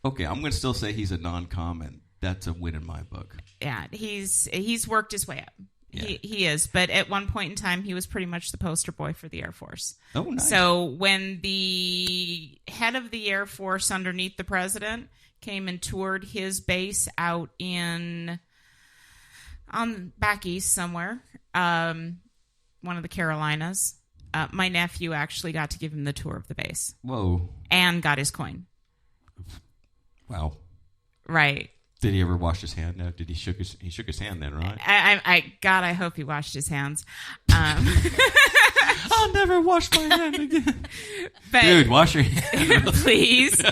Okay, I'm going to still say he's a non-com, and that's a win in my book. Yeah, he's worked his way up. Yeah. He is, but at one point in time, he was pretty much the poster boy for the Air Force. Oh, nice. So when the head of the Air Force underneath the president came and toured his base out back east somewhere, one of the Carolinas, my nephew actually got to give him the tour of the base. Whoa. And got his coin. Wow. Right. Did he ever wash his hand? No. Did he shook his hand then, right? I hope he washed his hands. I'll never wash my hand again. But, dude, wash your hand. please.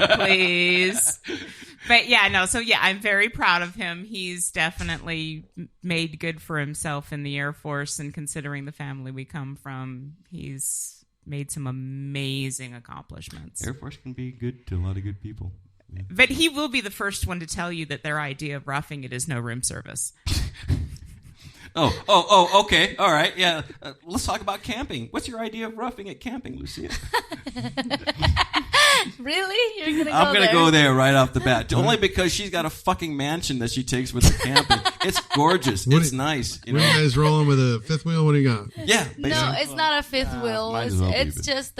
But yeah, no. So yeah, I'm very proud of him. He's definitely made good for himself in the Air Force, and considering the family we come from, he's made some amazing accomplishments. Air Force can be good to a lot of good people. Yeah. But he will be the first one to tell you that their idea of roughing it is no room service. Okay. All right. Yeah. Let's talk about camping. What's your idea of roughing it camping, Lucia? Really? You're going to go I'm going to go there right off the bat. Only because she's got a fucking mansion that she takes with her camping. It's gorgeous. It's nice. You guys rolling with a fifth wheel? What do you got? Yeah. Basically. No, it's not a fifth wheel. It's just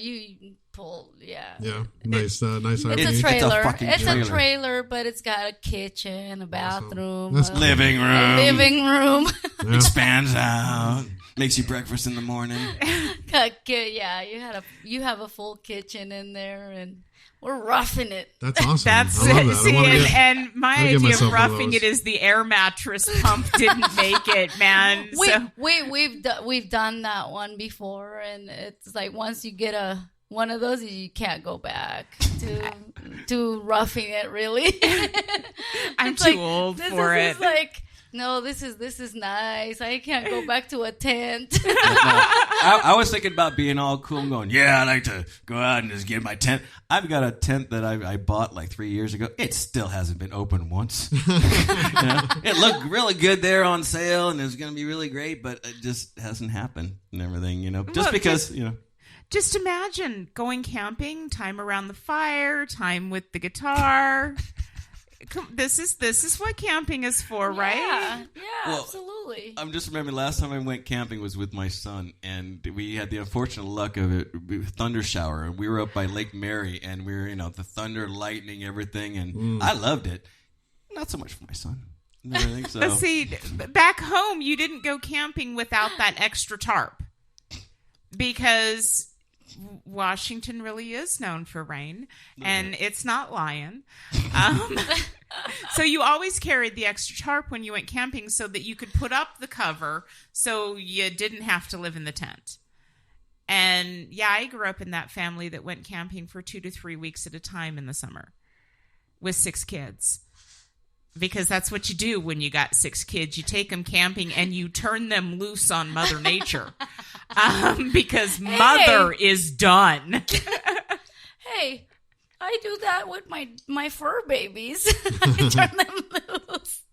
you pull. Yeah. Yeah. Nice RV. It's a trailer. It's a trailer, but it's got a kitchen, a bathroom, living room. Yeah. Expands out. Makes you breakfast in the morning. Yeah, you have a full kitchen in there, and we're roughing it. That's awesome. That's I love that. See, and my idea of roughing it is the air mattress pump didn't make it, man. We've done that one before, and it's like once you get one of those, you can't go back to roughing it. Really, I'm too old for it. It's like. No, this is nice. I can't go back to a tent. I was thinking about being all cool and going, yeah, I'd like to go out and just get my tent. I've got a tent that I bought like 3 years ago. It still hasn't been opened once. It looked really good there on sale, and it was going to be really great, but it just hasn't happened and everything, just because. Just imagine going camping, time around the fire, time with the guitar. This is what camping is for, right? Yeah, well, absolutely. I'm just remembering last time I went camping was with my son, and we had the unfortunate luck of it, thunder shower, and we were up by Lake Mary, and we were, the thunder, lightning, everything, and I loved it. Not so much for my son. I think so. See, back home, you didn't go camping without that extra tarp, because Washington really is known for rain, and it's not lying. So you always carried the extra tarp when you went camping so that you could put up the cover so you didn't have to live in the tent. And yeah, I grew up in that family that went camping for 2 to 3 weeks at a time in the summer with 6 kids. Because that's what you do when you got 6 kids. You take them camping and you turn them loose on Mother Nature. Because Mother is done. Hey, I do that with my fur babies. I turn them loose.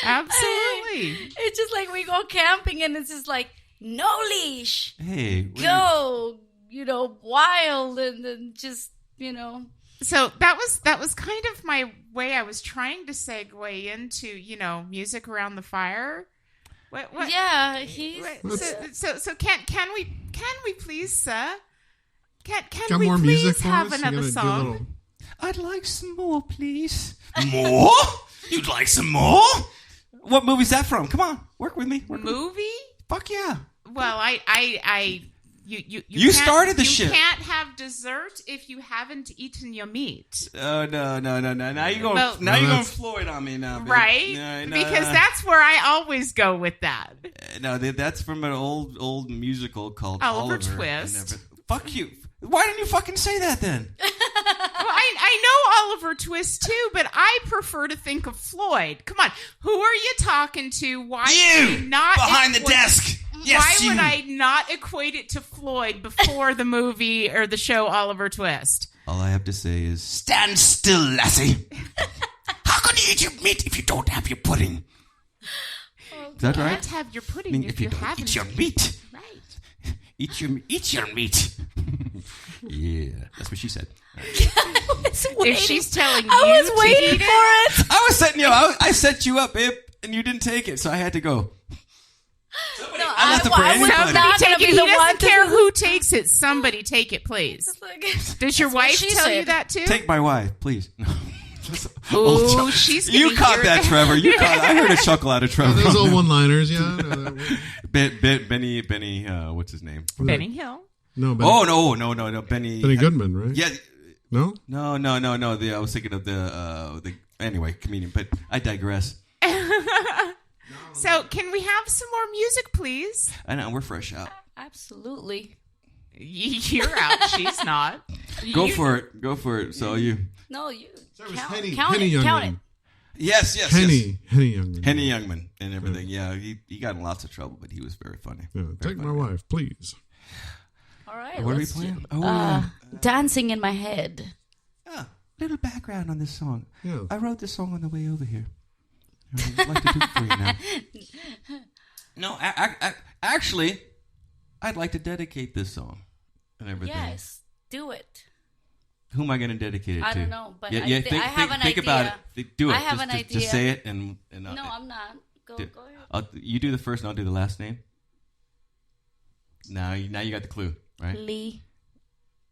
Absolutely. It's just like we go camping and it's just like, no leash. Hey. Go, wild and then just, So that was kind of my way. I was trying to segue into, music around the fire. What? Yeah, So can we please, sir? Can we please have another song? I'd like some more, please. More? You'd like some more? What movie's that from? Come on, work with me. Movie? Fuck yeah. Well, You started the shit. You can't have dessert if you haven't eaten your meat. Oh, no. Now you're going Floyd on me now, babe. Right? No. Because that's where I always go with that. No, that's from an old musical called Oliver Oliver Twist. Fuck you. Why didn't you fucking say that then? Well, I know Oliver Twist too, but I prefer to think of Floyd. Come on, who are you talking to? Why you not behind the desk? Yes, why would I not equate it to Floyd before the movie or the show Oliver Twist? All I have to say is, stand still, lassie. How can you eat your meat if you don't have your pudding? Well, is that right? You can't have your pudding if you don't haven't eat your meat. Right. Eat your meat. Yeah, that's what she said. If she's telling you I was to waiting eat for it. I was setting you up. I set you up, babe, and you didn't take it, so I had to go. No, I left it for anybody. was Somebody not take gonna it. be He the doesn't one care to. who takes it. Somebody take it, please. Does your That's what wife she tell you said. that too? Take my wife, please. Oh, she's You gonna caught hear that, Trevor. You caught. I heard a chuckle out of Trevor. Those old one-liners, yeah. Benny. What's his name? Benny Hill. No, Benny, Oh no, Benny. Benny Goodman, right? Yeah. No? No. I was thinking of the anyway comedian, but I digress. So, can we have some more music, please? I know we're fresh out. Absolutely. You're out. She's not. Go for it. So you. No, you That was count, Henny count it. Youngman. Count it. Yes. Henny Youngman. Henny Youngman and everything. Yeah, he got in lots of trouble, but he was very funny. Yeah, Very take funny. my wife, please. All right. What are we let's playing? do- Oh, yeah. Dancing in my head. Little background on this song. Yeah. I wrote this song on the way over here. I'd like to do it for you now. No, actually, I'd like to dedicate this song and everything. Yes, do it. Who am I going to dedicate it to? I don't know, but yeah, I yeah. thi- Think, I have an think about it. idea. Do it. I have just, an just, idea. Just say it and No, I'm not. Go ahead. you do the first and I'll do the last name. Now you got the clue, right? Lee.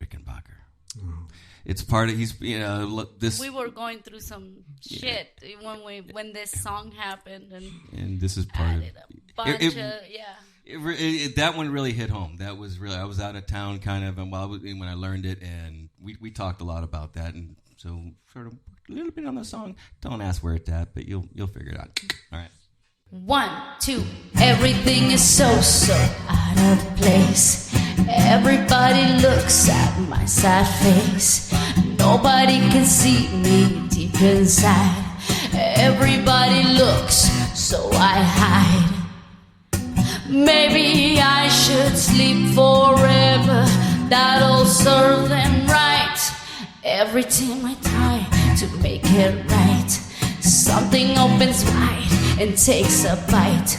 Rickenbacker. Oh. It's part of this. We were going through some shit when this song happened and this is part of added a bunch of that one really hit home. That was really, I was out of town kind of, and when I learned it, and we talked a lot about that, and so sort of a little bit on the song. Don't ask where it's at, but you'll figure it out. All right. 1, 2. Everything is so out of place. Everybody looks at my sad face. Nobody can see me deep inside. Everybody looks, so I hide. Maybe I should sleep forever. That'll serve them right. Every time I try to make it right, something opens wide and takes a bite.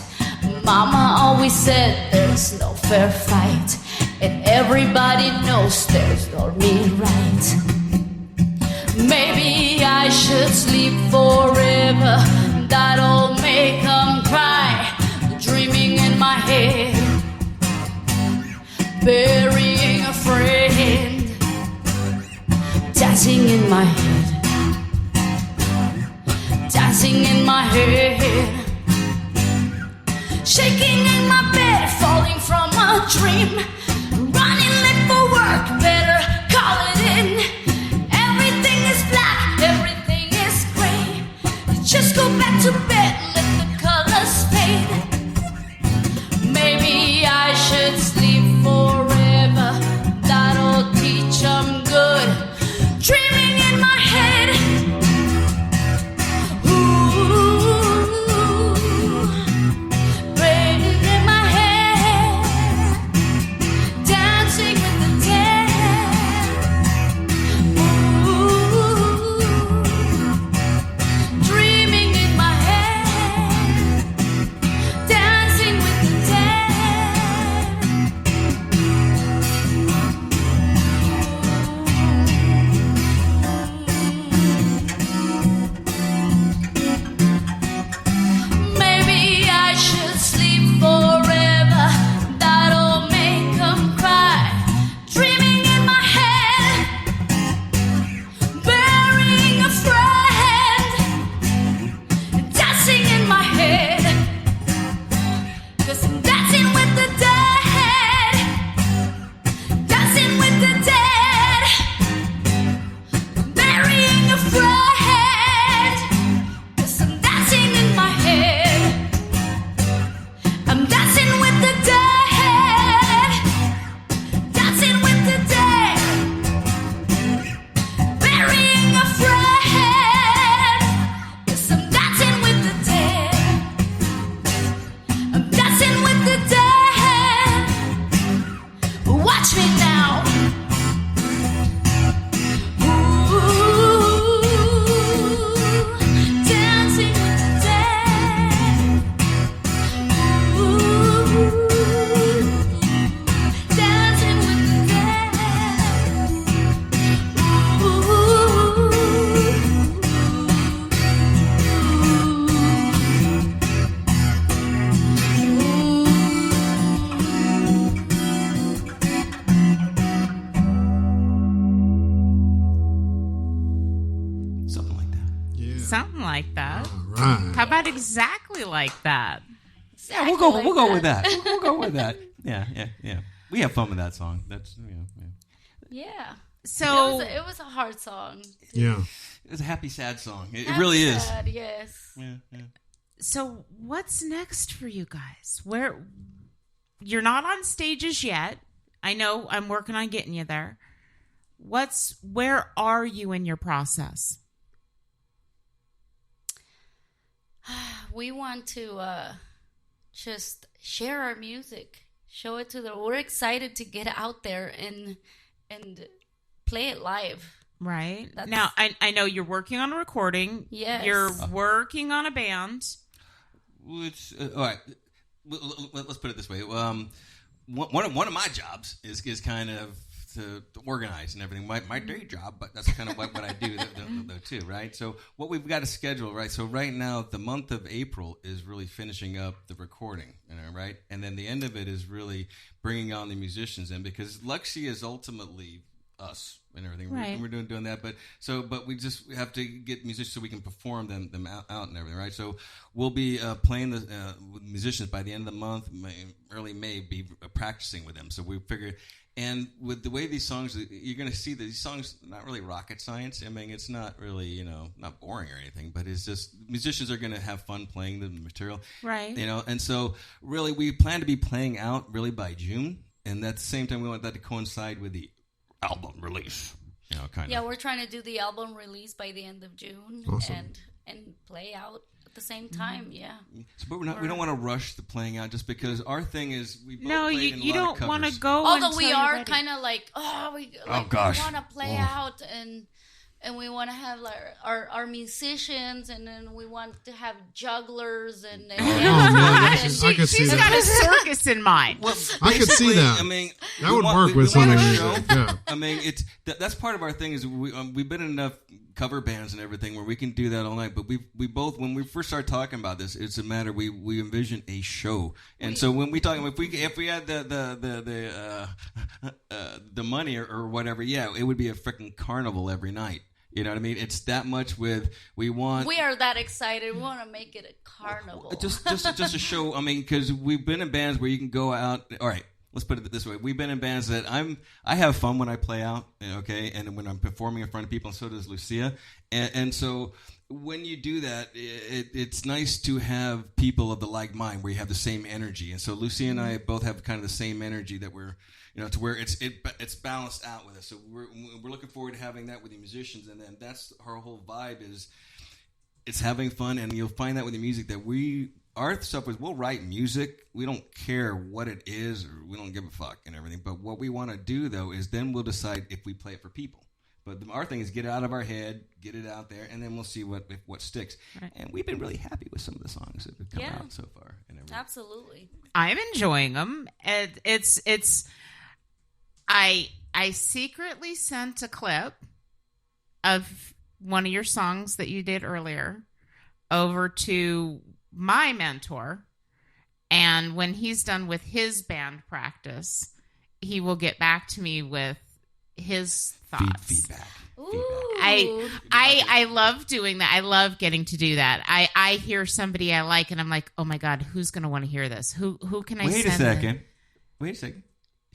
Mama always said there's no fair fight, and everybody knows there's no me right. Maybe I should sleep forever. That'll make them cry. Dreaming in my head, burying a friend, dancing in my head, dancing in my head, shaking in my bed, falling from a dream, running late for work, better call it in. Everything is black, everything is gray. Just go back to bed, let the colors fade. Maybe I should sleep forever. That'll teach them good. Dreaming in my head. Ooh, dreaming in my head. Dancing with the dead. Ooh, dreaming in my head. Something like that. All right. How about exactly like that? Yeah, we'll go with that. We'll go with that. Yeah. We have fun with that song. That's Yeah. So it was a hard song. Yeah. It's a happy, sad song. It Happy, really is. sad, yes. Yeah. So what's next for you guys? Where you're not on stages yet. I know I'm working on getting you there. Where are you in your process? We want to just share our music, show it to the. We're excited to get out there and play it live. Right. Now, I know you're working on a recording. Yes. You're working on a band. All right. Let's put it this way. One of my jobs is kind of to organize and everything. My day job, but that's kind of what I do though too, right? So what we've got to schedule, right? So right now, the month of April is really finishing up the recording, right? And then the end of it is really bringing on the musicians in, because Luxia is ultimately us and everything. Right. We're doing that, but we just have to get musicians so we can perform them out and everything, right? So we'll be playing with musicians by the end of the month, early May, be practicing with them. So we figure, and with the way these songs, you're going to see that these songs not really rocket science. I mean, it's not really not boring or anything, but it's just musicians are going to have fun playing the material, right? And so really we plan to be playing out really by June, and at the same time we want that to coincide with the album release, kind of. Yeah, we're trying to do the album release by the end of June. Awesome. and play out at the same time. Yeah. So, but we don't want to rush the playing out, just because our thing is we both No, played in you a lot don't of want to covers. go. Although we until you're are ready. kind of like, we gosh. want to play out and we want to have like our musicians, and then we want to have jugglers and man, I could see She's got a that. circus in mind. Well, I could see basically, that. I mean, That we would want- work we- with we want some of a the show. music. Yeah. I mean, that's part of our thing is we've been in enough cover bands and everything where we can do that all night. But we both, when we first started talking about this, it's a matter we envision a show, and so when we talk, if we had the money or whatever, yeah, it would be a freaking carnival every night. You know what I mean? It's that much we are that excited. We want to make it a carnival. Just a show. I mean, because we've been in bands where you can go out. All right, let's put it this way: we've been in bands that I have fun when I play out, okay, and when I'm performing in front of people, and so does Lucia, and so when you do that, it's nice to have people of the like mind where you have the same energy, and so Lucia and I both have kind of the same energy that we're. To where it's balanced out with us. So we're looking forward to having that with the musicians, and then that's our whole vibe is it's having fun, and you'll find that with the music that our stuff is we'll write music. We don't care what it is, or we don't give a fuck and everything. But what we want to do though is then we'll decide if we play it for people. But our thing is get it out of our head, get it out there, and then we'll see what sticks. Right. And we've been really happy with some of the songs that have come out so far. And everything. Absolutely, I'm enjoying them. It's. I secretly sent a clip of one of your songs that you did earlier over to my mentor, and when he's done with his band practice, he will get back to me with his thoughts. Feedback. I love doing that. I love getting to do that. I hear somebody I like, and I'm like, oh my god, who's going to want to hear this? Who can I? Wait a second.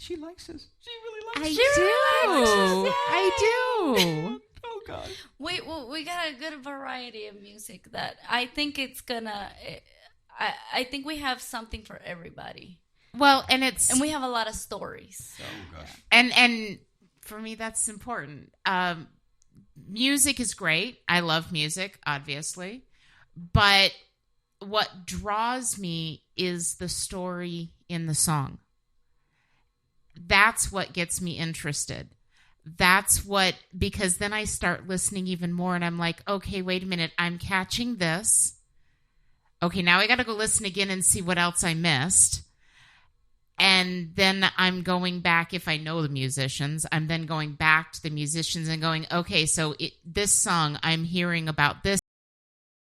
She likes this. She really likes this. I do. Oh god. We got a good variety of music that I think it's gonna. I think we have something for everybody. Well, and we have a lot of stories. Oh gosh. And for me, that's important. Music is great. I love music, obviously, but what draws me is the story in the song. That's what gets me interested. Because then I start listening even more, and I'm like, okay, wait a minute, I'm catching this. Okay, now I got to go listen again and see what else I missed. And then I'm going back, if I know the musicians, I'm then going back to the musicians and going, okay, so this song, I'm hearing about this